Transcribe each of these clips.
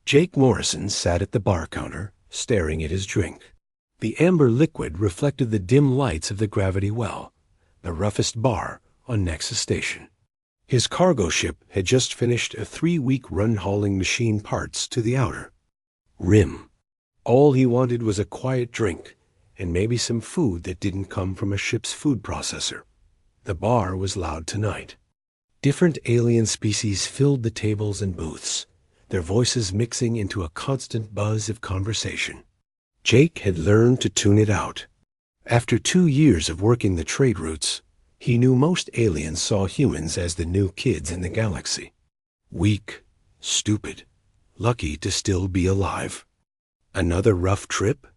Jake Morrison sat at the bar counter, staring at his drink. The amber liquid reflected the dim lights of the gravity well, the roughest bar on Nexus Station. His cargo ship had just finished a 3-week run hauling machine parts to the outer rim. All he wanted was a quiet drink, and maybe some food that didn't come from a ship's food processor. The bar was loud tonight. Different alien species filled the tables and booths, their voices mixing into a constant buzz of conversation. Jake had learned to tune it out. After 2 years of working the trade routes, he knew most aliens saw humans as the new kids in the galaxy. Weak, stupid, lucky to still be alive. Another rough trip?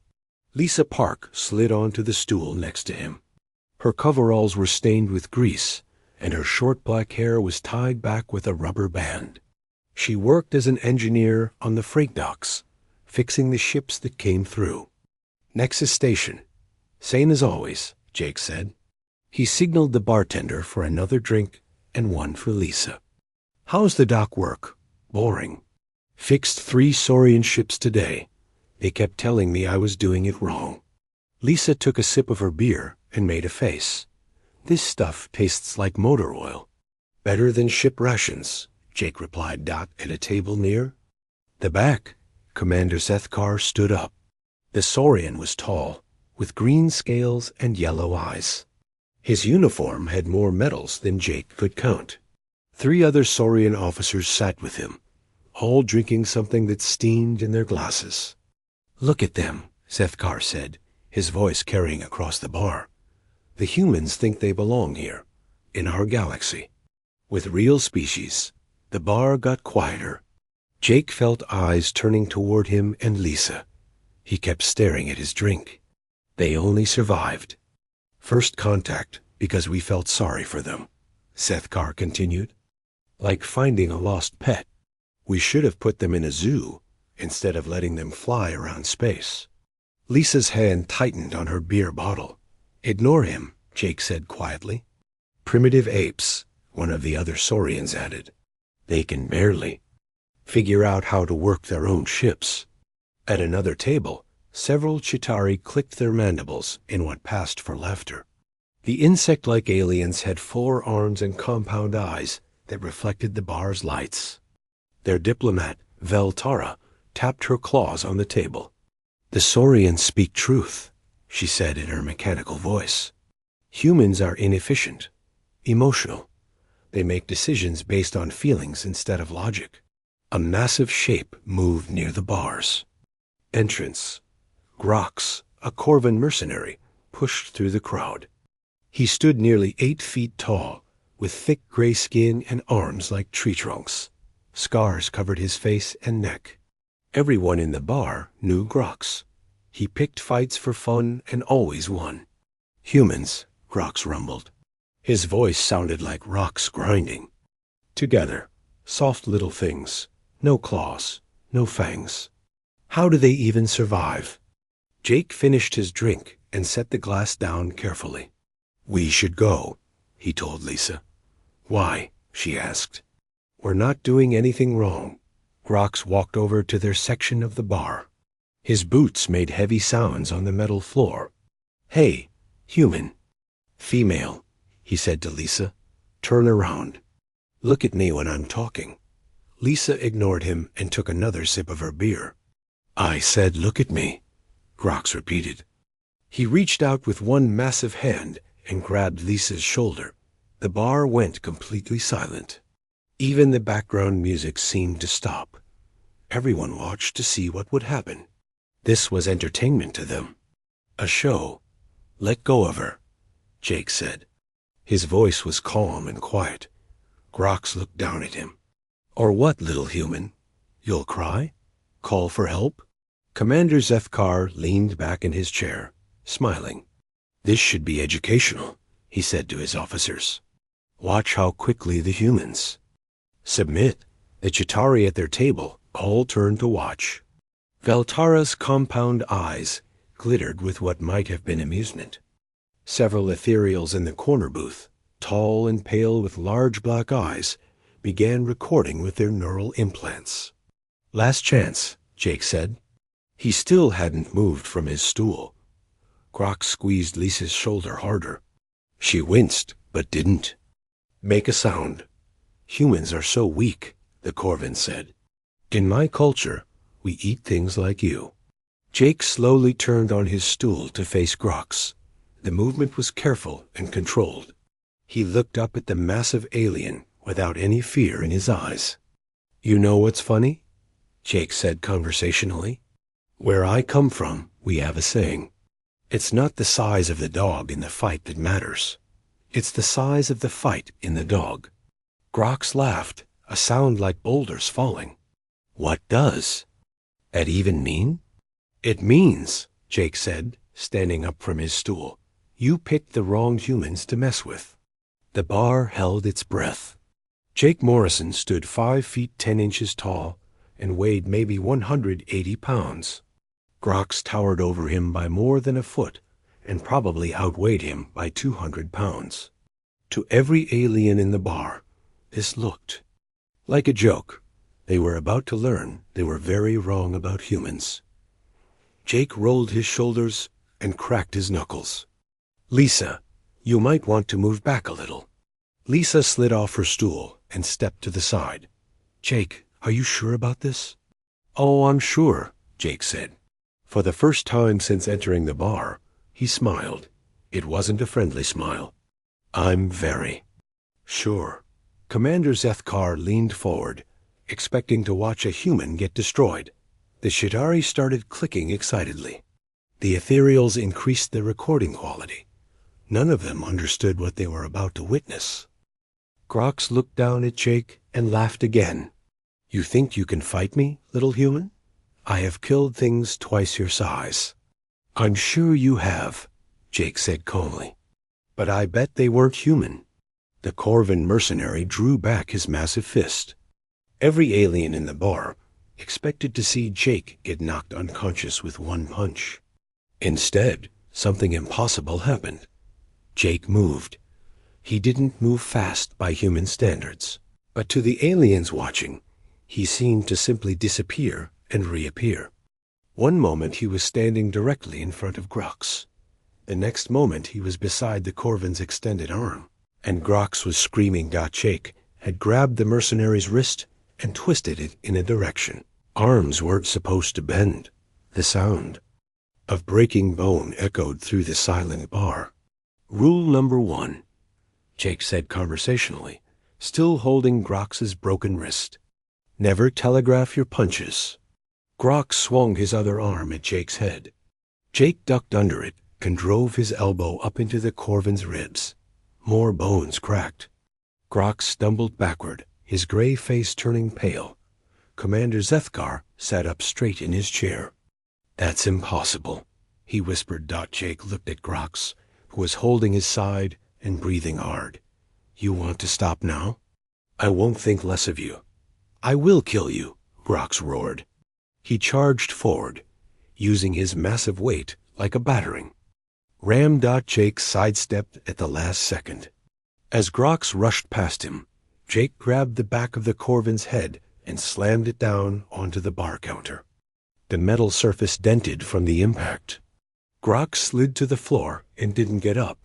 Lisa Park slid onto the stool next to him. Her coveralls were stained with grease, and her short black hair was tied back with a rubber band. She worked as an engineer on the freight docks, fixing the ships that came through. Nexus Station. Same as always, Jake said. He signaled the bartender for another drink and one for Lisa. How's the dock work? Boring. Fixed 3 Saurian ships today. They kept telling me I was doing it wrong. Lisa took a sip of her beer and made a face. This stuff tastes like motor oil. Better than ship rations, Jake replied at a table near. The back, Commander Zethkar stood up. The Saurian was tall, with green scales and yellow eyes. His uniform had more medals than Jake could count. 3 other Saurian officers sat with him, all drinking something that steamed in their glasses. Look at them, Zethkar said, his voice carrying across the bar. The humans think they belong here, in our galaxy. With real species, the bar got quieter. Jake felt eyes turning toward him and Lisa. He kept staring at his drink. They only survived. First contact because we felt sorry for them, Zethkar continued. Like finding a lost pet. We should have put them in a zoo instead of letting them fly around space. Lisa's hand tightened on her beer bottle. Ignore him, Jake said quietly. Primitive apes, one of the other Saurians added. They can barely figure out how to work their own ships. At another table, several Chitauri clicked their mandibles in what passed for laughter. The insect-like aliens had 4 arms and compound eyes that reflected the bar's lights. Their diplomat, Veltara, tapped her claws on the table. The Saurians speak truth, she said in her mechanical voice. Humans are inefficient, emotional. They make decisions based on feelings instead of logic. A massive shape moved near the bars. Entrance. Grox, a Corvan mercenary, pushed through the crowd. He stood nearly 8 feet tall, with thick gray skin and arms like tree trunks. Scars covered his face and neck. Everyone in the bar knew Grox. He picked fights for fun and always won. Humans, Grox rumbled. His voice sounded like rocks grinding. Together, soft little things, no claws, no fangs. How do they even survive? Jake finished his drink and set the glass down carefully. We should go, he told Lisa. Why? She asked. We're not doing anything wrong. Grox walked over to their section of the bar. His boots made heavy sounds on the metal floor. Hey, human. Female, he said to Lisa. Turn around. Look at me when I'm talking. Lisa ignored him and took another sip of her beer. I said look at me, Grox repeated. He reached out with one massive hand and grabbed Lisa's shoulder. The bar went completely silent. Even the background music seemed to stop. Everyone watched to see what would happen. This was entertainment to them. A show. Let go of her, Jake said. His voice was calm and quiet. Grox looked down at him. Or what, little human? You'll cry? Call for help? Commander Zethkar leaned back in his chair, smiling. This should be educational, he said to his officers. Watch how quickly the humans submit. The Chitauri at their table all turned to watch. Veltara's compound eyes glittered with what might have been amusement. Several ethereals in the corner booth, tall and pale with large black eyes, began recording with their neural implants. Last chance, Jake said. He still hadn't moved from his stool. Grox squeezed Lisa's shoulder harder. She winced, but didn't make a sound. Humans are so weak, the Corvin said. In my culture, we eat things like you. Jake slowly turned on his stool to face Grox. The movement was careful and controlled. He looked up at the massive alien without any fear in his eyes. You know what's funny? Jake said conversationally. Where I come from, we have a saying. It's not the size of the dog in the fight that matters. It's the size of the fight in the dog. Grox laughed, a sound like boulders falling. What does? That even mean? It means, Jake said, standing up from his stool, you picked the wrong humans to mess with. The bar held its breath. Jake Morrison stood 5 feet 10 inches tall and weighed maybe 180 pounds. Grox towered over him by more than a foot and probably outweighed him by 200 pounds. To every alien in the bar, this looked like a joke. They were about to learn they were very wrong about humans. Jake rolled his shoulders and cracked his knuckles. Lisa, you might want to move back a little. Lisa slid off her stool and stepped to the side. Jake, are you sure about this? Oh, I'm sure, Jake said. For the first time since entering the bar, he smiled. It wasn't a friendly smile. I'm very sure. Commander Zethkar leaned forward, expecting to watch a human get destroyed. The Chitauri started clicking excitedly. The ethereals increased their recording quality. None of them understood what they were about to witness. Grox looked down at Jake and laughed again. You think you can fight me, little human? I have killed things twice your size. I'm sure you have, Jake said calmly. But I bet they weren't human. The Corvin mercenary drew back his massive fist. Every alien in the bar expected to see Jake get knocked unconscious with one punch. Instead, something impossible happened. Jake moved. He didn't move fast by human standards, but to the aliens watching, he seemed to simply disappear and reappear. One moment he was standing directly in front of Grox. The next moment he was beside the Corvin's extended arm, and Grox was screaming. Jake had grabbed the mercenary's wrist and twisted it in a direction. Arms weren't supposed to bend. The sound of breaking bone echoed through the silent bar. Rule number 1, Jake said conversationally, still holding Grox's broken wrist. Never telegraph your punches. Grox swung his other arm at Jake's head. Jake ducked under it and drove his elbow up into the Corvin's ribs. More bones cracked. Grox stumbled backward, his gray face turning pale. Commander Zethkar sat up straight in his chair. That's impossible, he whispered. Jake looked at Grox, who was holding his side and breathing hard. You want to stop now? I won't think less of you. I will kill you, Grox roared. He charged forward, using his massive weight like a battering. Ram. Jake sidestepped at the last second. As Grox rushed past him, Jake grabbed the back of the Corvin's head and slammed it down onto the bar counter. The metal surface dented from the impact. Grox slid to the floor and didn't get up.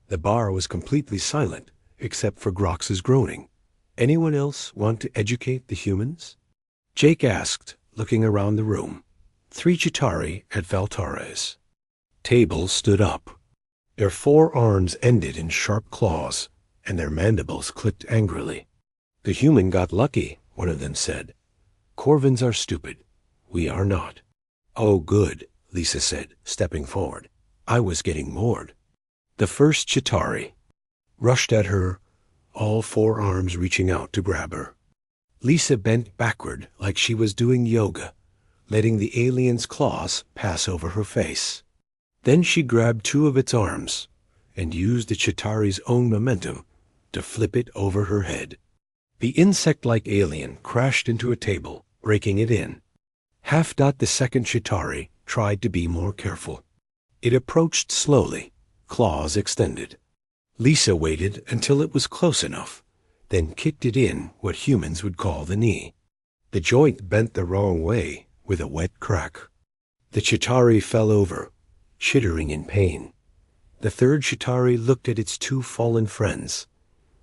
The bar was completely silent, except for Grox's groaning. Anyone else want to educate the humans? Jake asked, looking around the room. 3 Chitauri at Valtares. Tables stood up. Their forearms ended in sharp claws, and their mandibles clicked angrily. The human got lucky, one of them said. Corvins are stupid. We are not. Oh, good, Lisa said, stepping forward. I was getting bored. The first Chitauri rushed at her, all 4 arms reaching out to grab her. Lisa bent backward like she was doing yoga, letting the alien's claws pass over her face. Then she grabbed 2 of its arms and used the Chitauri's own momentum to flip it over her head. The insect-like alien crashed into a table, breaking it in. The second Chitauri tried to be more careful. It approached slowly, claws extended. Lisa waited until it was close enough, then kicked it in what humans would call the knee. The joint bent the wrong way with a wet crack. The Chitauri fell over, chittering in pain. The third Chitauri looked at its two fallen friends,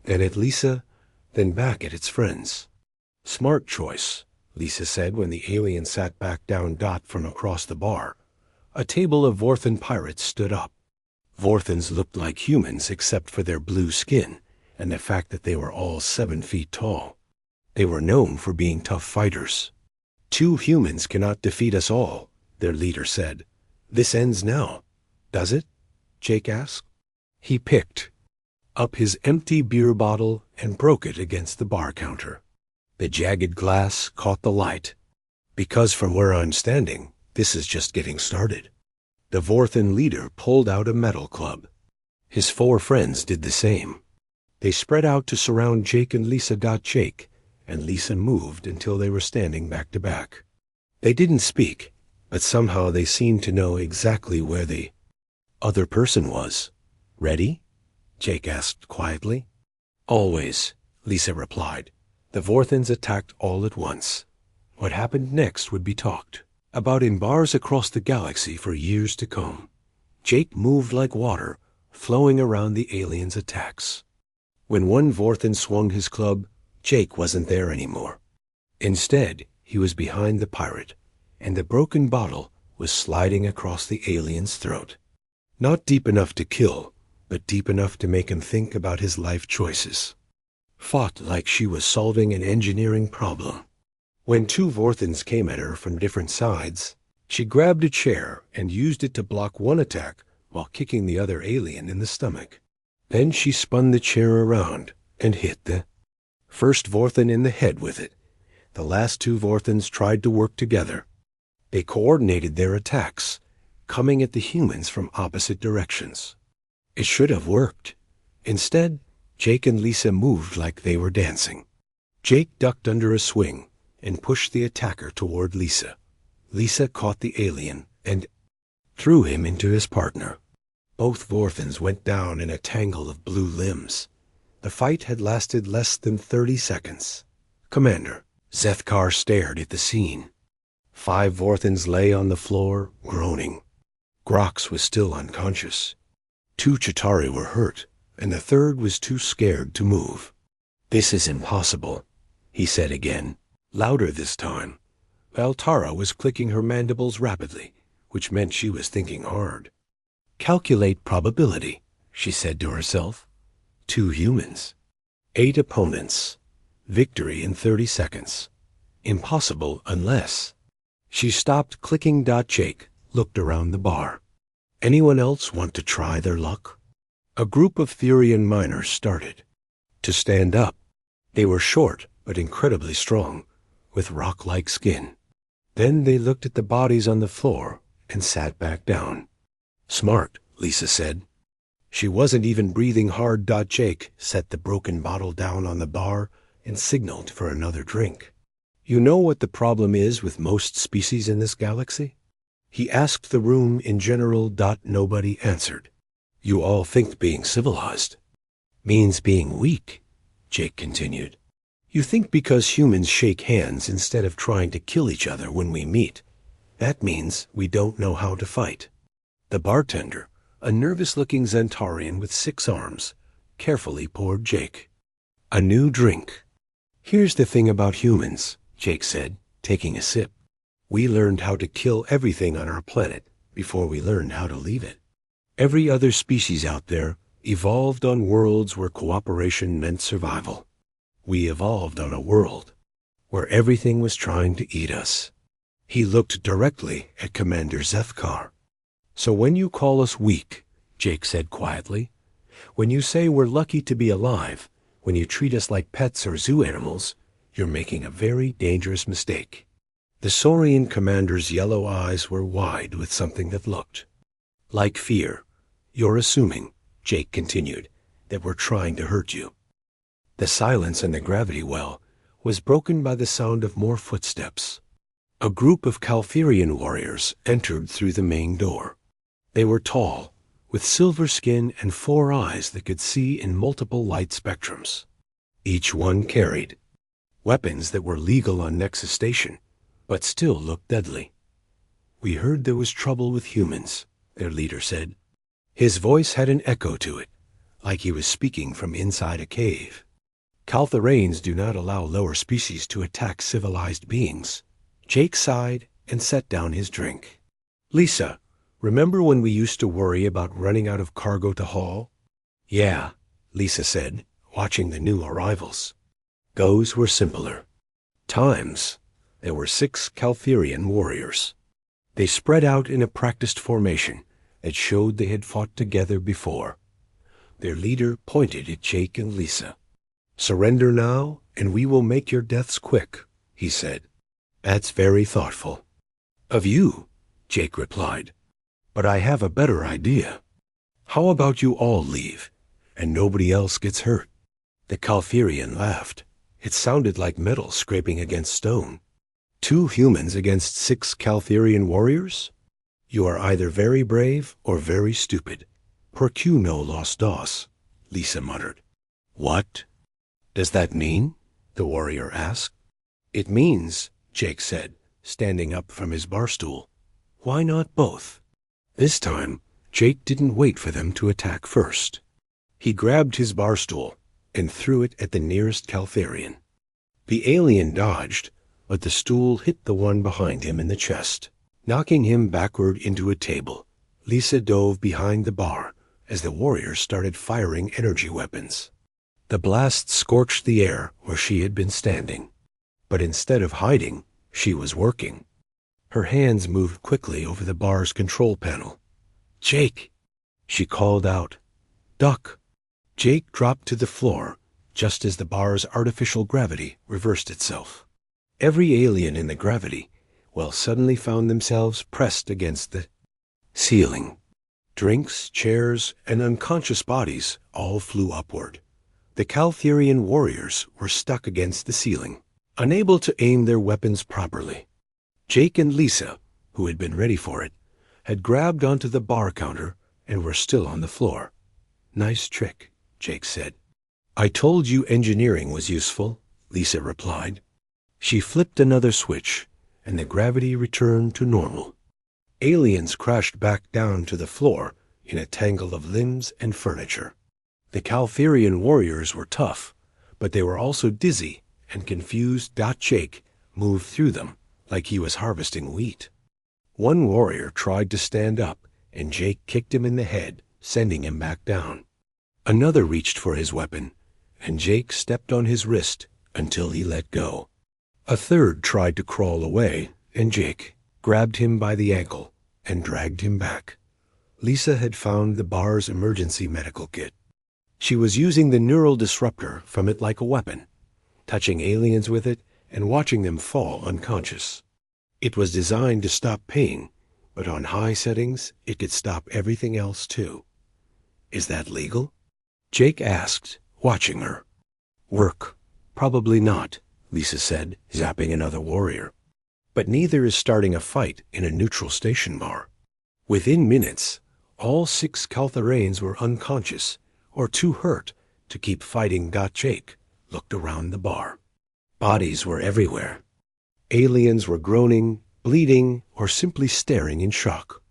then at Lisa, then back at its friends. "Smart choice," Lisa said when the alien sat back down from across the bar. A table of Vorthan pirates stood up. Vorthans looked like humans except for their blue skin and the fact that they were all 7 feet tall. They were known for being tough fighters. "2 humans cannot defeat us all," their leader said. "This ends now, does it?" Jake asked. He picked up his empty beer bottle and broke it against the bar counter. The jagged glass caught the light. "Because from where I'm standing, this is just getting started." The Vorthan leader pulled out a metal club. His 4 friends did the same. They spread out to surround Jake and Lisa. Jake and Lisa moved until they were standing back to back. They didn't speak, but somehow they seemed to know exactly where the other person was. "Ready?" Jake asked quietly. "Always," Lisa replied. The Vorthans attacked all at once. What happened next would be talked about in bars across the galaxy for years to come. Jake moved like water, flowing around the aliens' attacks. When one Vorthan swung his club, Jake wasn't there anymore. Instead, he was behind the pirate, and the broken bottle was sliding across the alien's throat. Not deep enough to kill, but deep enough to make him think about his life choices. Fought like she was solving an engineering problem. When 2 Vorthans came at her from different sides, she grabbed a chair and used it to block one attack while kicking the other alien in the stomach. Then she spun the chair around and hit the first Vorthan in the head with it. The last 2 Vorthans tried to work together. They coordinated their attacks, coming at the humans from opposite directions. It should have worked. Instead, Jake and Lisa moved like they were dancing. Jake ducked under a swing and pushed the attacker toward Lisa. Lisa caught the alien and threw him into his partner. Both Vorthans went down in a tangle of blue limbs. The fight had lasted less than 30 seconds. "Commander," Zethkar stared at the scene. 5 Vorthans lay on the floor, groaning. Grox was still unconscious. 2 Chitauri were hurt, and the third was too scared to move. "This is impossible," he said again, louder this time. Altara was clicking her mandibles rapidly, which meant she was thinking hard. "Calculate probability," she said to herself. 2 humans. 8 opponents. Victory in 30 seconds. Impossible unless... She stopped clicking. Jake looked around the bar. Anyone else want to try their luck? A group of Therian miners started to stand up. They were short but incredibly strong, with rock-like skin. Then they looked at the bodies on the floor and sat back down. "Smart," Lisa said. She wasn't even breathing hard. Jake set the broken bottle down on the bar and signaled for another drink. "You know what the problem is with most species in this galaxy?" He asked the room in general. Nobody answered. "You all think being civilized means being weak," Jake continued. "You think because humans shake hands instead of trying to kill each other when we meet, that means we don't know how to fight." The bartender, a nervous-looking Zentarian with 6 arms, carefully poured Jake a new drink. "Here's the thing about humans," Jake said, taking a sip. "We learned how to kill everything on our planet before we learned how to leave it. Every other species out there evolved on worlds where cooperation meant survival. We evolved on a world where everything was trying to eat us." He looked directly at Commander Zethkar. "So when you call us weak," Jake said quietly, "when you say we're lucky to be alive, when you treat us like pets or zoo animals, you're making a very dangerous mistake." The Saurian commander's yellow eyes were wide with something that looked like fear. "You're assuming," Jake continued, "that we're trying to hurt you." The silence in the gravity well was broken by the sound of more footsteps. A group of Calfirian warriors entered through the main door. They were tall, with silver skin and 4 eyes that could see in multiple light spectrums. Each one carried weapons that were legal on Nexus Station, but still looked deadly. "We heard there was trouble with humans," their leader said. His voice had an echo to it, like he was speaking from inside a cave. "Caltharanes do not allow lower species to attack civilized beings." Jake sighed and set down his drink. "Lisa, remember when we used to worry about running out of cargo to haul?" "Yeah," Lisa said, watching the new arrivals. Those were simpler. Times, there were 6 Caltherian warriors. They spread out in a practiced formation that showed they had fought together before. Their leader pointed at Jake and Lisa. "Surrender now, and we will make your deaths quick," he said. "That's very thoughtful." "Of you," Jake replied. "But I have a better idea. How about you all leave, and nobody else gets hurt?" The Caltherian laughed. It sounded like metal scraping against stone. 2 humans against 6 Caltherian warriors? You are either very brave or very stupid. "Percu no los dos," Lisa muttered. "What does that mean?" the warrior asked. "It means," Jake said, standing up from his bar stool, "why not both?" This time, Jake didn't wait for them to attack first. He grabbed his bar stool and threw it at the nearest Caltherian. The alien dodged, but the stool hit the one behind him in the chest, knocking him backward into a table. Lisa dove behind the bar as the warriors started firing energy weapons. The blast scorched the air where she had been standing. But instead of hiding, she was working. Her hands moved quickly over the bar's control panel. "Jake!" she called out. "Duck!" Jake dropped to the floor just as the bar's artificial gravity reversed itself. Every alien in the gravity, suddenly found themselves pressed against the ceiling. Drinks, chairs, and unconscious bodies all flew upward. The Caltherian warriors were stuck against the ceiling, unable to aim their weapons properly. Jake and Lisa, who had been ready for it, had grabbed onto the bar counter and were still on the floor. "Nice trick," Jake said. "I told you engineering was useful," Lisa replied. She flipped another switch, and the gravity returned to normal. Aliens crashed back down to the floor in a tangle of limbs and furniture. The Caltherian warriors were tough, but they were also dizzy and confused. Jake moved through them like he was harvesting wheat. One warrior tried to stand up, and Jake kicked him in the head, sending him back down. Another reached for his weapon, and Jake stepped on his wrist until he let go. A third tried to crawl away, and Jake grabbed him by the ankle and dragged him back. Lisa had found the bar's emergency medical kit. She was using the neural disruptor from it like a weapon, touching aliens with it and watching them fall unconscious. It was designed to stop pain, but on high settings, it could stop everything else too. "Is that legal?" Jake asked, watching her. "Work? Probably not," Lisa said, zapping another warrior. "But neither is starting a fight in a neutral station bar." Within minutes, all 6 Caltharanes were unconscious or too hurt to keep fighting. Jake looked around the bar. Bodies were everywhere. Aliens were groaning, bleeding, or simply staring in shock.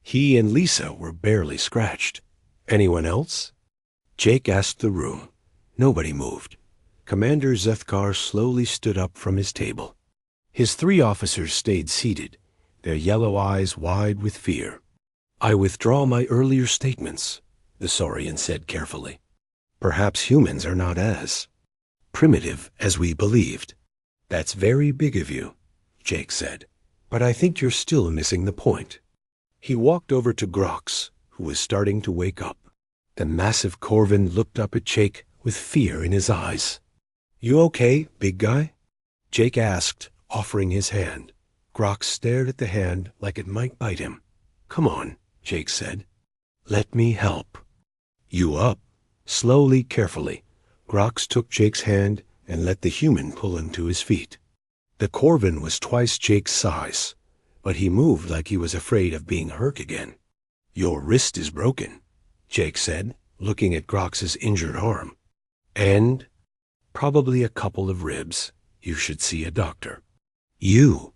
He and Lisa were barely scratched. "Anyone else?" Jake asked the room. Nobody moved. Commander Zethkar slowly stood up from his table. His 3 officers stayed seated, their yellow eyes wide with fear. "I withdraw my earlier statements," the Saurian said carefully. "Perhaps humans are not as primitive as we believed." "That's very big of you," Jake said, "but I think you're still missing the point." He walked over to Grox, who was starting to wake up. The massive Corvin looked up at Jake with fear in his eyes. "You okay, big guy?" Jake asked, offering his hand. Grox stared at the hand like it might bite him. "Come on," Jake said. "Let me help." "You up?" Slowly, carefully, Grox took Jake's hand and let the human pull him to his feet. The Corvin was twice Jake's size, but he moved like he was afraid of being hurt again. "Your wrist is broken," Jake said, looking at Grox's injured arm. "And probably a couple of ribs," You should see a doctor. You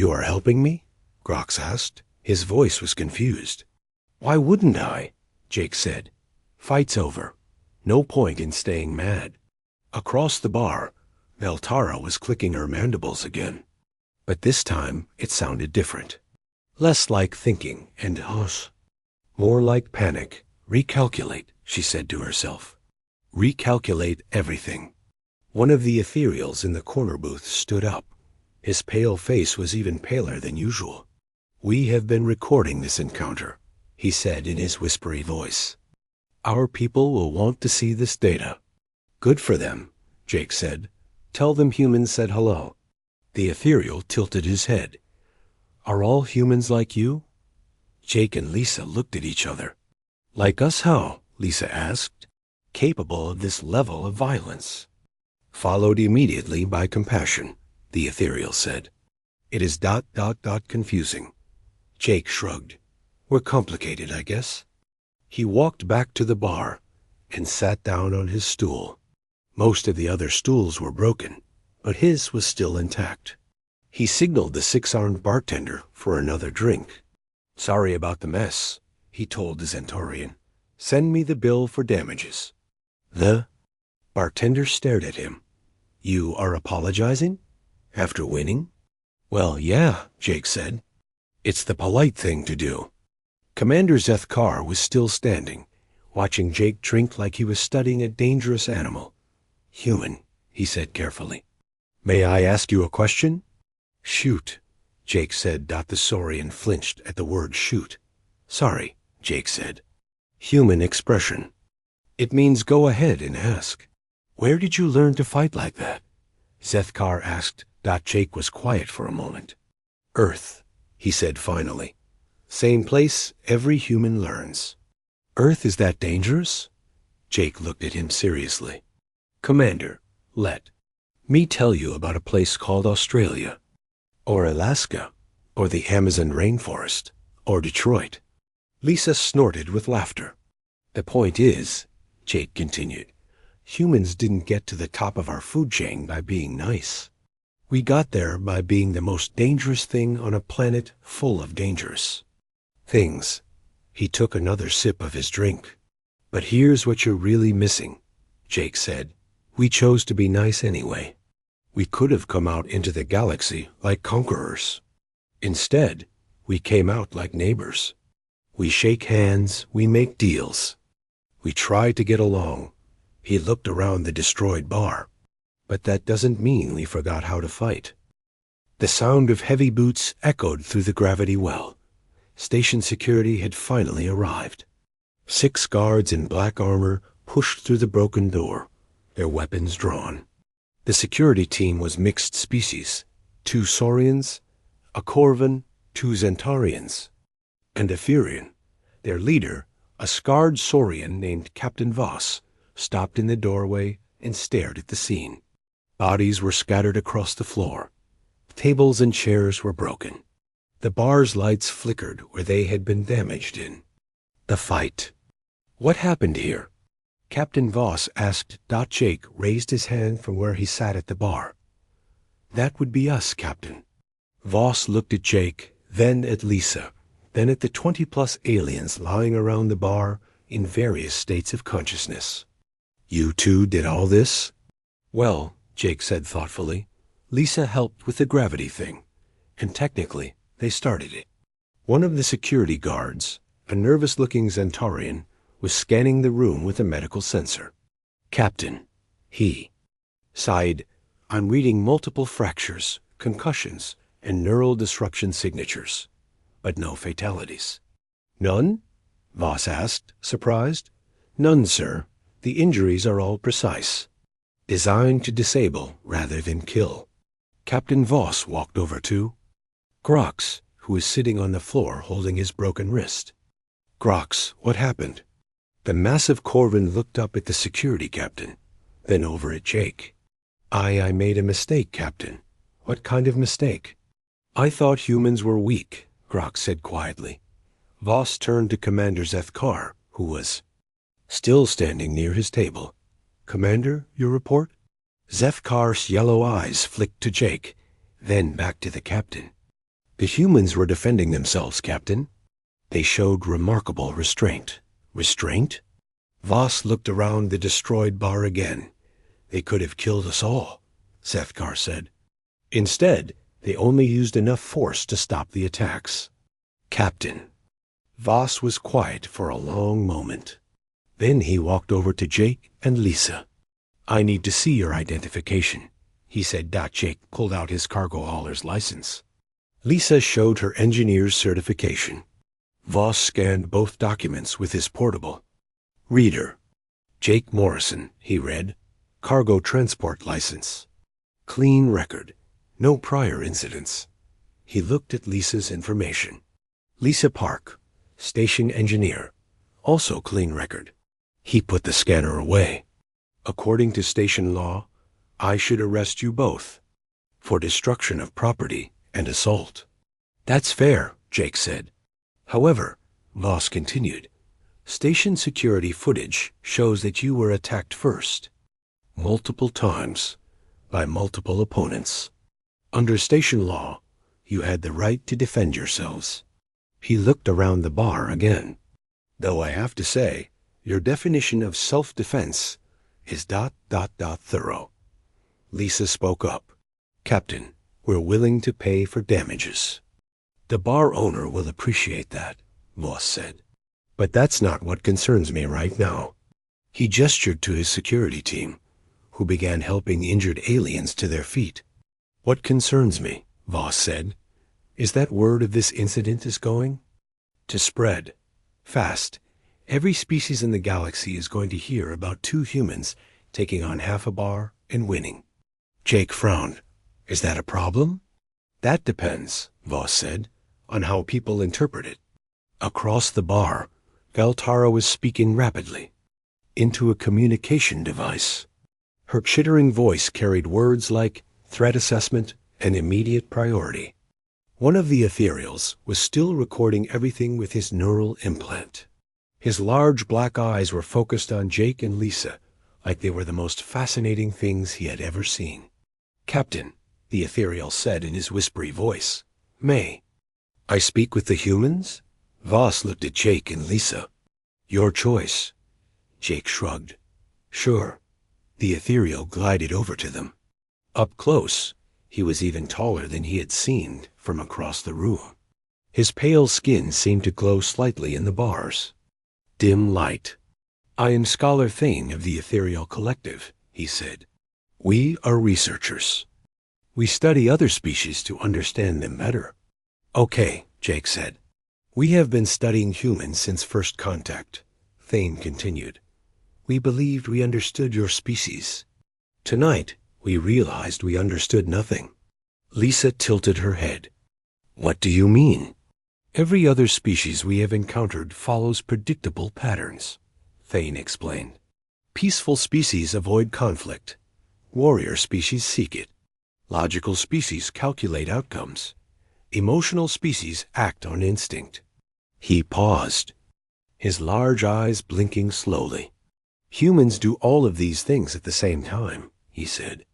are helping me? Grox asked. His voice was confused. Why wouldn't I? Jake said. Fight's over. No point in staying mad. Across the bar, Veltara was clicking her mandibles again. But this time it sounded different. Less like thinking and hush. More like panic. Recalculate, she said to herself. Recalculate everything. One of the ethereals in the corner booth stood up. His pale face was even paler than usual. We have been recording this encounter, he said in his whispery voice. Our people will want to see this data. Good for them, Jake said. Tell them humans said hello. The ethereal tilted his head. Are all humans like you? Jake and Lisa looked at each other. Like us how? Lisa asked. Capable of this level of violence. Followed immediately by compassion, the ethereal said. It is ... confusing. Jake shrugged. We're complicated, I guess. He walked back to the bar and sat down on his stool. Most of the other stools were broken, but his was still intact. He signaled the six-armed bartender for another drink. Sorry about the mess, he told the Centaurian. Send me the bill for damages. The bartender stared at him. You are apologizing? After winning? Well, yeah, Jake said. It's the polite thing to do. Commander Zethkar was still standing, watching Jake drink like he was studying a dangerous animal. Human, he said carefully. May I ask you a question? Shoot, Jake said. The Saurian flinched at the word shoot. Sorry, Jake said. Human expression. It means go ahead and ask. Where did you learn to fight like that? Zethkar asked. Jake was quiet for a moment. Earth, he said finally. Same place every human learns. Earth is that dangerous? Jake looked at him seriously. Commander, let me tell you about a place called Australia, or Alaska, or the Amazon rainforest, or Detroit. Lisa snorted with laughter. The point is, Jake continued, humans didn't get to the top of our food chain by being nice. We got there by being the most dangerous thing on a planet full of dangers. Things. He took another sip of his drink. But here's what you're really missing, Jake said. We chose to be nice anyway. We could have come out into the galaxy like conquerors. Instead, we came out like neighbors. We shake hands, we make deals. We try to get along. He looked around the destroyed bar. But that doesn't mean we forgot how to fight. The sound of heavy boots echoed through the gravity well. Station security had finally arrived. 6 guards in black armor pushed through the broken door, their weapons drawn. The security team was mixed species, 2 Saurians, a Corvan, 2 Centaurians, and a Furian. Their leader, a scarred Saurian named Captain Voss, stopped in the doorway and stared at the scene. Bodies were scattered across the floor. Tables and chairs were broken. The bar's lights flickered where they had been damaged in. The fight. What happened here? Captain Voss asked. Jake raised his hand from where he sat at the bar. That would be us, Captain. Voss looked at Jake, then at Lisa, then at the 20+ aliens lying around the bar in various states of consciousness. You two did all this? Well, Jake said thoughtfully, Lisa helped with the gravity thing, and technically, they started it. One of the security guards, a nervous-looking Centaurian, was scanning the room with a medical sensor. Captain, he sighed, I'm reading multiple fractures, concussions, and neural disruption signatures, but no fatalities. None? Voss asked, surprised. None, sir. The injuries are all precise. Designed to disable rather than kill. Captain Voss walked over to Grox, who was sitting on the floor holding his broken wrist. Grox, what happened? The massive Corvan looked up at the security captain, then over at Jake. I made a mistake, Captain. What kind of mistake? I thought humans were weak, Grox said quietly. Voss turned to Commander Zethkar, who was still standing near his table. Commander, your report? Zethkar's yellow eyes flicked to Jake, then back to the captain. The humans were defending themselves, Captain. They showed remarkable restraint. Restraint? Voss looked around the destroyed bar again. They could have killed us all, Zethkar said. Instead, they only used enough force to stop the attacks. Captain. Voss was quiet for a long moment. Then he walked over to Jake and Lisa. I need to see your identification, he said. Jake pulled out his cargo hauler's license. Lisa showed her engineer's certification. Voss scanned both documents with his portable. Reader. Jake Morrison, he read. Cargo transport license. Clean record. No prior incidents. He looked at Lisa's information. Lisa Park, station engineer. Also clean record. He put the scanner away. According to station law, I should arrest you both for destruction of property and assault. That's fair, Jake said. However, Voss continued, station security footage shows that you were attacked first, multiple times, by multiple opponents. Under station law, you had the right to defend yourselves. He looked around the bar again. Though I have to say, your definition of self-defense is ... thorough. Lisa spoke up. Captain, we're willing to pay for damages. The bar owner will appreciate that, Voss said. But that's not what concerns me right now. He gestured to his security team, who began helping injured aliens to their feet. What concerns me, Voss said, is that word of this incident is going to spread. Fast. Every species in the galaxy is going to hear about two humans taking on half a bar and winning. Jake frowned. Is that a problem? That depends, Voss said, on how people interpret it. Across the bar, Galtara was speaking rapidly, into a communication device. Her chittering voice carried words like threat assessment and immediate priority. One of the ethereals was still recording everything with his neural implant. His large black eyes were focused on Jake and Lisa, like they were the most fascinating things he had ever seen. Captain, the ethereal said in his whispery voice, May I speak with the humans? Voss looked at Jake and Lisa. Your choice. Jake shrugged. Sure. The ethereal glided over to them. Up close, he was even taller than he had seen from across the room. His pale skin seemed to glow slightly in the bars. Dim light. I am Scholar Thane of the Ethereal Collective, he said. We are researchers. We study other species to understand them better. Okay, Jake said. We have been studying humans since first contact, Thane continued. We believed we understood your species. Tonight, we realized we understood nothing. Lisa tilted her head. What do you mean? Every other species we have encountered follows predictable patterns, Thane explained. Peaceful species avoid conflict. Warrior species seek it. Logical species calculate outcomes. Emotional species act on instinct. He paused, his large eyes blinking slowly. Humans do all of these things at the same time, he said.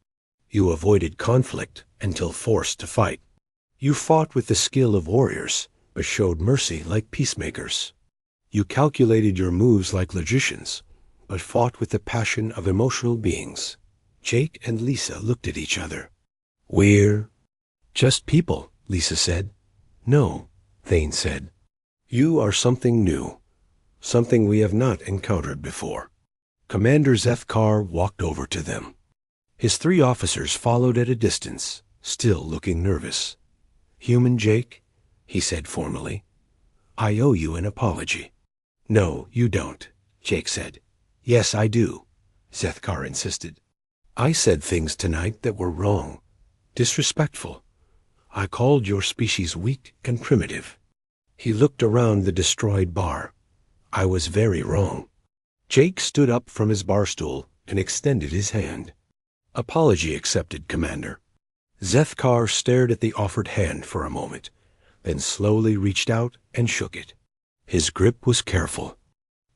You avoided conflict until forced to fight. You fought with the skill of warriors, but showed mercy like peacemakers. You calculated your moves like logicians, but fought with the passion of emotional beings. Jake and Lisa looked at each other. We're just people, Lisa said. No, Thane said. You are something new, something we have not encountered before. Commander Zethkar walked over to them. His 3 officers followed at a distance, still looking nervous. Human Jake, he said formally, I owe you an apology. No, you don't, Jake said. Yes, I do, Zethkar insisted. I said things tonight that were wrong, disrespectful. I called your species weak and primitive. He looked around the destroyed bar. I was very wrong. Jake stood up from his bar stool and extended his hand. Apology accepted, Commander. Zethkar stared at the offered hand for a moment, then slowly reached out and shook it. His grip was careful,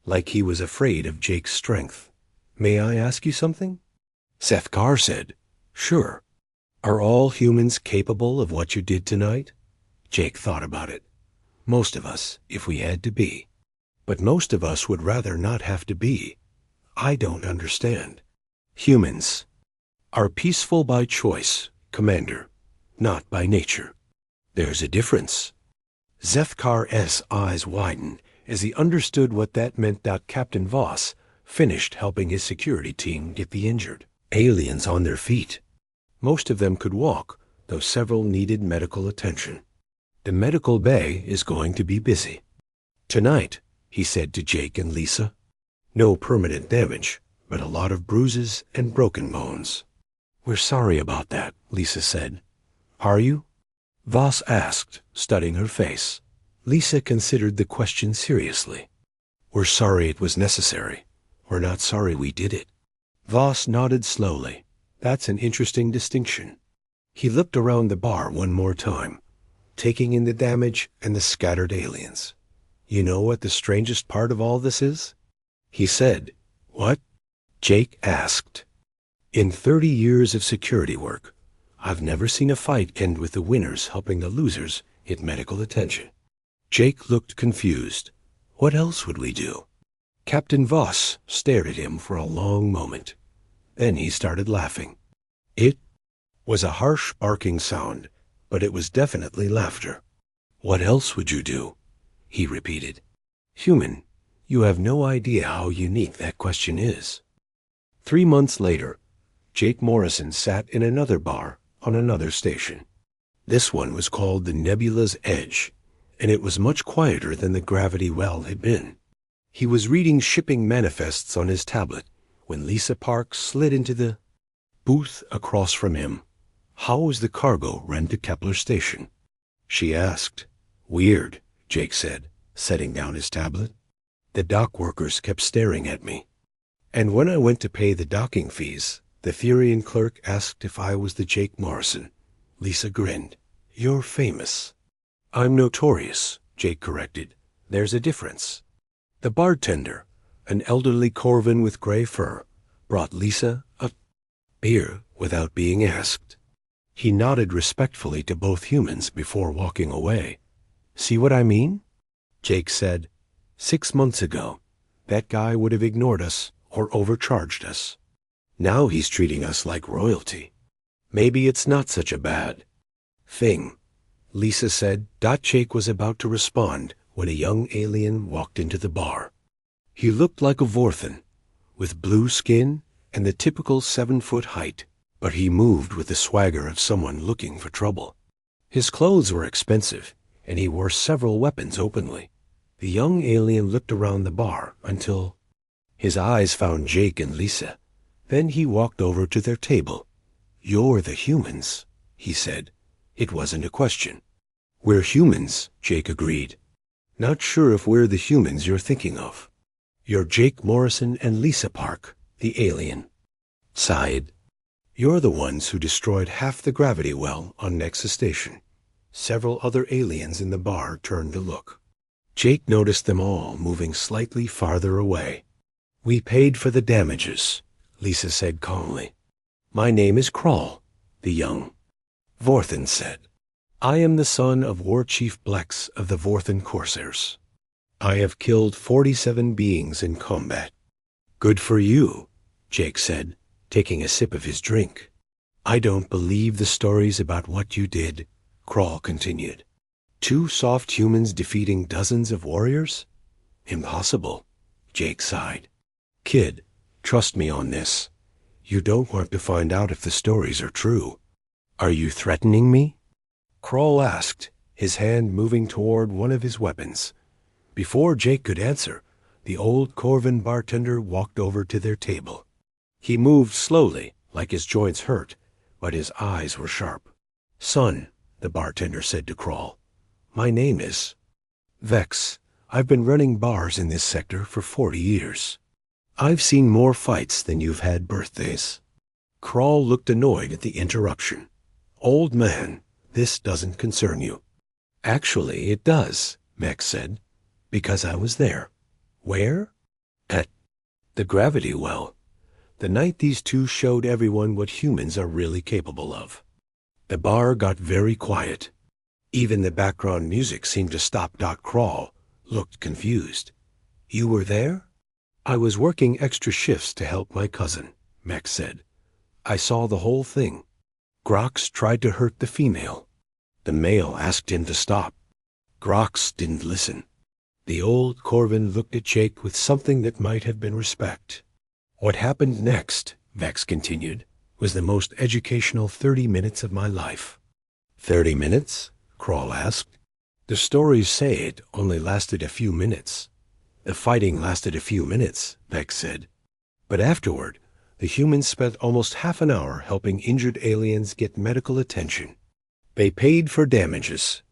like he was afraid of Jake's strength. May I ask you something? Sethkar said, "Sure. Are all humans capable of what you did tonight?" Jake thought about it. Most of us, if we had to be. But most of us would rather not have to be. I don't understand. Humans are peaceful by choice, Commander, not by nature. There's a difference. Zethkar's eyes widened as he understood what that meant. Captain Voss finished helping his security team get the injured aliens on their feet. Most of them could walk, though several needed medical attention. The medical bay is going to be busy. Tonight, he said to Jake and Lisa, no permanent damage, but a lot of bruises and broken bones. We're sorry about that, Lisa said. Are you? Voss asked, studying her face. Lisa considered the question seriously. We're sorry it was necessary. We're not sorry we did it. Voss nodded slowly. That's an interesting distinction. He looked around the bar one more time, taking in the damage and the scattered aliens. You know what the strangest part of all this is? He said. What? Jake asked. In 30 years of security work, I've never seen a fight end with the winners helping the losers get medical attention. Jake looked confused. What else would we do? Captain Voss stared at him for a long moment. Then he started laughing. It was a harsh barking sound, but it was definitely laughter. What else would you do? He repeated. Human, you have no idea how unique that question is. 3 months later, Jake Morrison sat in another bar on another station. This one was called the Nebula's Edge, and it was much quieter than the Gravity Well had been. He was reading shipping manifests on his tablet when Lisa Park slid into the booth across from him. How was the cargo run to Kepler Station? She asked. Weird, Jake said, setting down his tablet. The dock workers kept staring at me. And when I went to pay the docking fees, the Therian clerk asked if I was the Jake Morrison. Lisa grinned. You're famous. I'm notorious, Jake corrected. There's a difference. The bartender, an elderly Corvin with gray fur, brought Lisa a beer without being asked. He nodded respectfully to both humans before walking away. See what I mean? Jake said. 6 months ago, that guy would have ignored us or overcharged us. Now he's treating us like royalty. Maybe it's not such a bad thing, Lisa said. Jake was about to respond when a young alien walked into the bar. He looked like a Vorthan, with blue skin and the typical 7-foot height, but he moved with the swagger of someone looking for trouble. His clothes were expensive, and he wore several weapons openly. The young alien looked around the bar until his eyes found Jake and Lisa. Then he walked over to their table. You're the humans, he said. It wasn't a question. We're humans, Jake agreed. Not sure if we're the humans you're thinking of. You're Jake Morrison and Lisa Park, the alien. Sighed. You're the ones who destroyed half the gravity well on Nexus Station. Several other aliens in the bar turned to look. Jake noticed them all moving slightly farther away. We paid for the damages, Lisa said calmly. My name is Crawl, the young Vorthan said. I am the son of War Chief Blex of the Vorthan Corsairs. I have killed 47 beings in combat. Good for you, Jake said, taking a sip of his drink. I don't believe the stories about what you did, Crawl continued. 2 soft humans defeating dozens of warriors? Impossible, Jake sighed. Kid, trust me on this. You don't want to find out if the stories are true. Are you threatening me? Crawl asked, his hand moving toward one of his weapons. Before Jake could answer, the old Corvin bartender walked over to their table. He moved slowly, like his joints hurt, but his eyes were sharp. Son, the bartender said to Crawl, my name is Vex. I've been running bars in this sector for 40 years. I've seen more fights than you've had birthdays. Crawl looked annoyed at the interruption. Old man, this doesn't concern you. Actually, it does, Vex said, because I was there. Where? At the gravity well. The night these two showed everyone what humans are really capable of. The bar got very quiet. Even the background music seemed to stop. Crawl looked confused. You were there? I was working extra shifts to help my cousin, Max said. I saw the whole thing. Grox tried to hurt the female. The male asked him to stop. Grox didn't listen. The old Corvin looked at Jake with something that might have been respect. What happened next, Vex continued, was the most educational 30 minutes of my life. 30 minutes? Crawl asked. The stories say it only lasted a few minutes. The fighting lasted a few minutes, Vex said. But afterward, the humans spent almost half an hour helping injured aliens get medical attention. They paid for damages.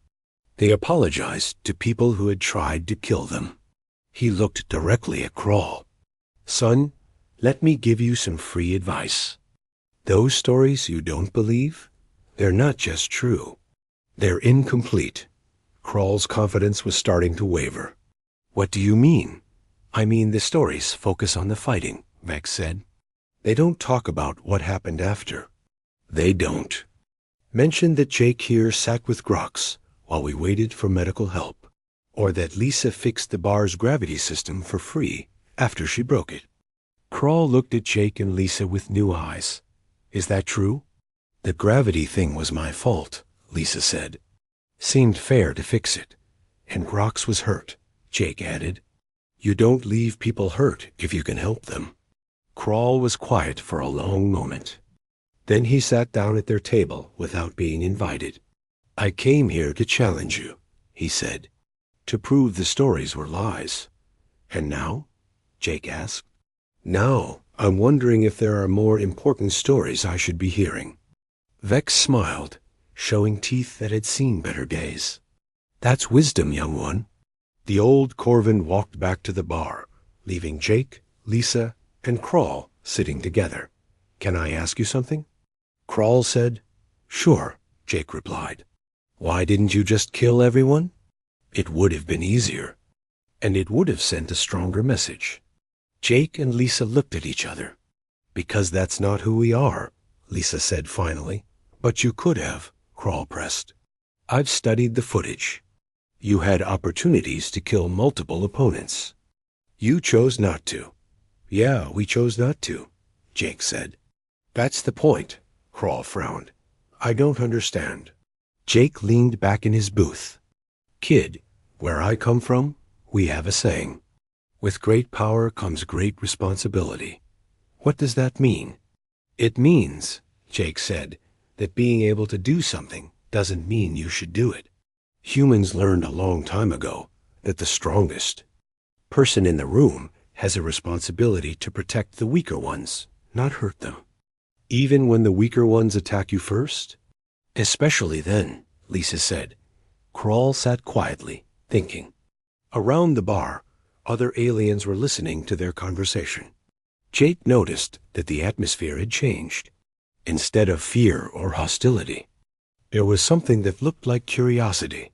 They apologized to people who had tried to kill them. He looked directly at Crawl. Son, let me give you some free advice. Those stories you don't believe, they're not just true. They're incomplete. Crawl's confidence was starting to waver. What do you mean? I mean the stories focus on the fighting, Vex said. They don't talk about what happened after. They don't. Mention that Jake here sat with Grox while we waited for medical help, or that Lisa fixed the bar's gravity system for free after she broke it. Crawl looked at Jake and Lisa with new eyes. Is that true? The gravity thing was my fault, Lisa said. Seemed fair to fix it. And Grox was hurt, Jake added. You don't leave people hurt if you can help them. Crawl was quiet for a long moment. Then he sat down at their table without being invited. I came here to challenge you, he said, to prove the stories were lies. And now? Jake asked. Now, I'm wondering if there are more important stories I should be hearing. Vex smiled, showing teeth that had seen better days. That's wisdom, young one. The old Corvin walked back to the bar, leaving Jake, Lisa, and Crawl sitting together. Can I ask you something? Crawl said. Sure, Jake replied. Why didn't you just kill everyone? It would have been easier, and it would have sent a stronger message. Jake and Lisa looked at each other. Because that's not who we are, Lisa said finally. But you could have, Crawl pressed. I've studied the footage. You had opportunities to kill multiple opponents. You chose not to. Yeah, we chose not to, Jake said. That's the point, Crawl frowned. I don't understand. Jake leaned back in his booth. Kid, where I come from, we have a saying. With great power comes great responsibility. What does that mean? It means, Jake said, that being able to do something doesn't mean you should do it. Humans learned a long time ago that the strongest person in the room has a responsibility to protect the weaker ones, not hurt them. Even when the weaker ones attack you first? Especially then, Lisa said. Crawl sat quietly, thinking. Around the bar, other aliens were listening to their conversation. Jake noticed that the atmosphere had changed. Instead of fear or hostility, there was something that looked like curiosity.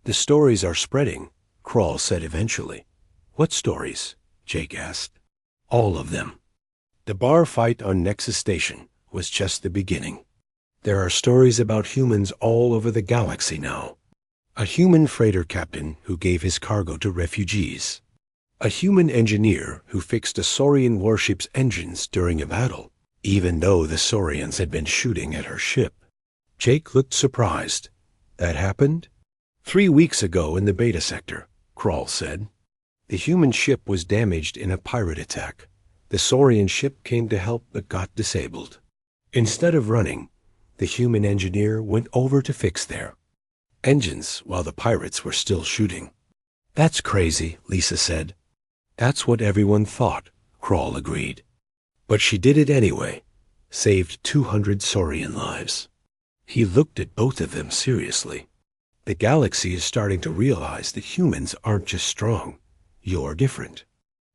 The stories are spreading, Crawl said eventually. What stories? Jake asked. All of them. The bar fight on Nexus Station was just the beginning. There are stories about humans all over the galaxy now. A human freighter captain who gave his cargo to refugees. A human engineer who fixed a Saurian warship's engines during a battle, even though the Saurians had been shooting at her ship. Jake looked surprised. That happened? 3 weeks ago in the Beta Sector, Crawl said. The human ship was damaged in a pirate attack. The Saurian ship came to help but got disabled. Instead of running, the human engineer went over to fix their engines while the pirates were still shooting. That's crazy, Lisa said. That's what everyone thought, Crawl agreed. But she did it anyway, saved 200 Saurian lives. He looked at both of them seriously. The galaxy is starting to realize that humans aren't just strong. You're different.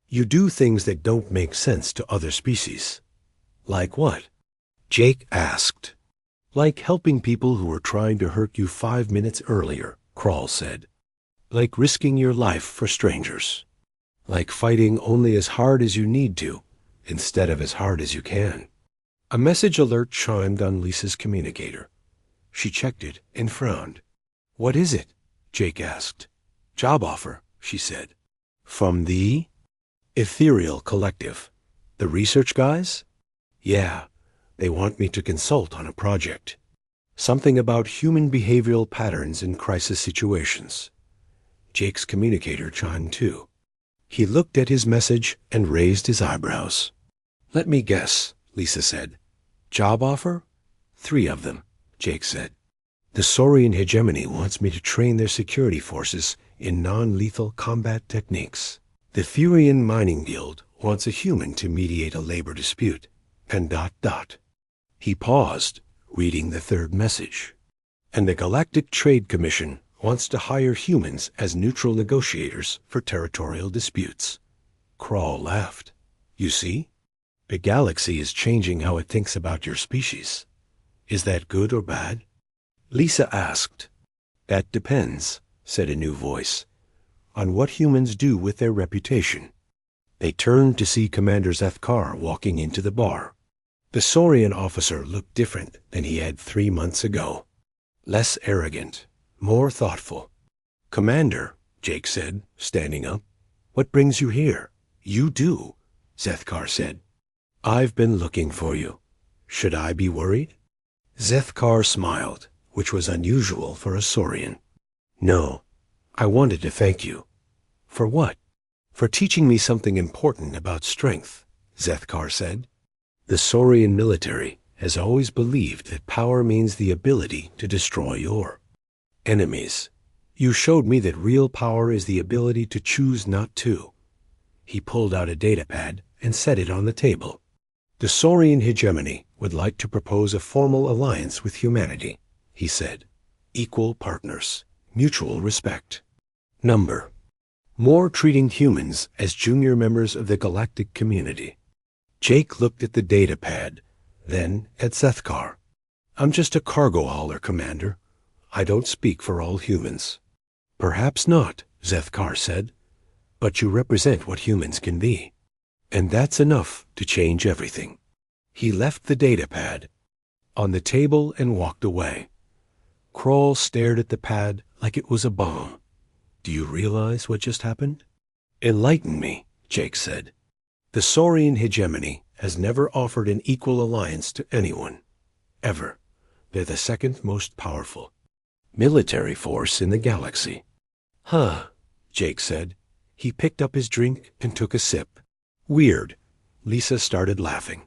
You do things that don't make sense to other species. Like what? Jake asked. Like helping people who were trying to hurt you 5 minutes earlier, Crawl said. Like risking your life for strangers. Like fighting only as hard as you need to, instead of as hard as you can. A message alert chimed on Lisa's communicator. She checked it and frowned. What is it? Jake asked. Job offer, she said. From the Ethereal Collective. The research guys? Yeah, they want me to consult on a project. Something about human behavioral patterns in crisis situations. Jake's communicator chimed too. He looked at his message and raised his eyebrows. Let me guess, Lisa said. Job offer? 3 of them, Jake said. The Saurian hegemony wants me to train their security forces in non-lethal combat techniques. The Furian Mining Guild wants a human to mediate a labor dispute. And ... He paused, reading the 3rd message. And the Galactic Trade Commission wants to hire humans as neutral negotiators for territorial disputes. Crawl laughed. You see? The galaxy is changing how it thinks about your species. Is that good or bad? Lisa asked. That depends, said a new voice, on what humans do with their reputation. They turned to see Commander Zethkar walking into the bar. The Saurian officer looked different than he had 3 months ago. Less arrogant, more thoughtful. Commander, Jake said, standing up. What brings you here? You do, Zethkar said. I've been looking for you. Should I be worried? Zethkar smiled, which was unusual for a Saurian. No, I wanted to thank you. For what? For teaching me something important about strength, Zethkar said. The Saurian military has always believed that power means the ability to destroy your enemies. You showed me that real power is the ability to choose not to. He pulled out a datapad and set it on the table. The Saurian hegemony would like to propose a formal alliance with humanity, he said. Equal partners, mutual respect. Number. More treating humans as junior members of the galactic community. Jake looked at the datapad, then at Zethkar. I'm just a cargo hauler, Commander. I don't speak for all humans. Perhaps not, Zethkar said, but you represent what humans can be. And that's enough to change everything. He left the datapad on the table and walked away. Kroll stared at the pad like it was a bomb. Do you realize what just happened? Enlighten me, Jake said. The Saurian hegemony has never offered an equal alliance to anyone. Ever. They're the 2nd most powerful military force in the galaxy. Huh, Jake said. He picked up his drink and took a sip. Weird. Lisa started laughing.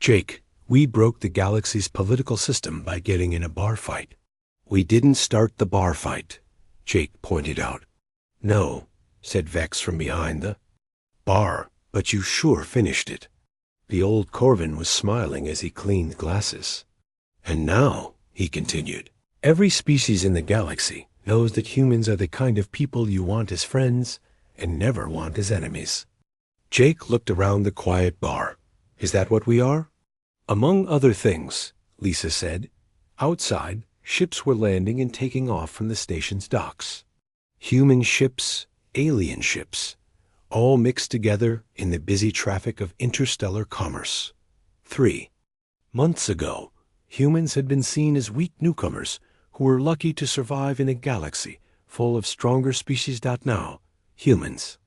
Jake, we broke the galaxy's political system by getting in a bar fight. We didn't start the bar fight, Jake pointed out. No, said Vex from behind the bar, but you sure finished it. The old Corvin was smiling as he cleaned glasses. And now, he continued, every species in the galaxy knows that humans are the kind of people you want as friends and never want as enemies. Jake looked around the quiet bar. Is that what we are? Among other things, Lisa said. Outside, ships were landing and taking off from the station's docks. Human ships, alien ships, all mixed together in the busy traffic of interstellar commerce. 3 months ago, humans had been seen as weak newcomers who were lucky to survive in a galaxy full of stronger species. Now, humans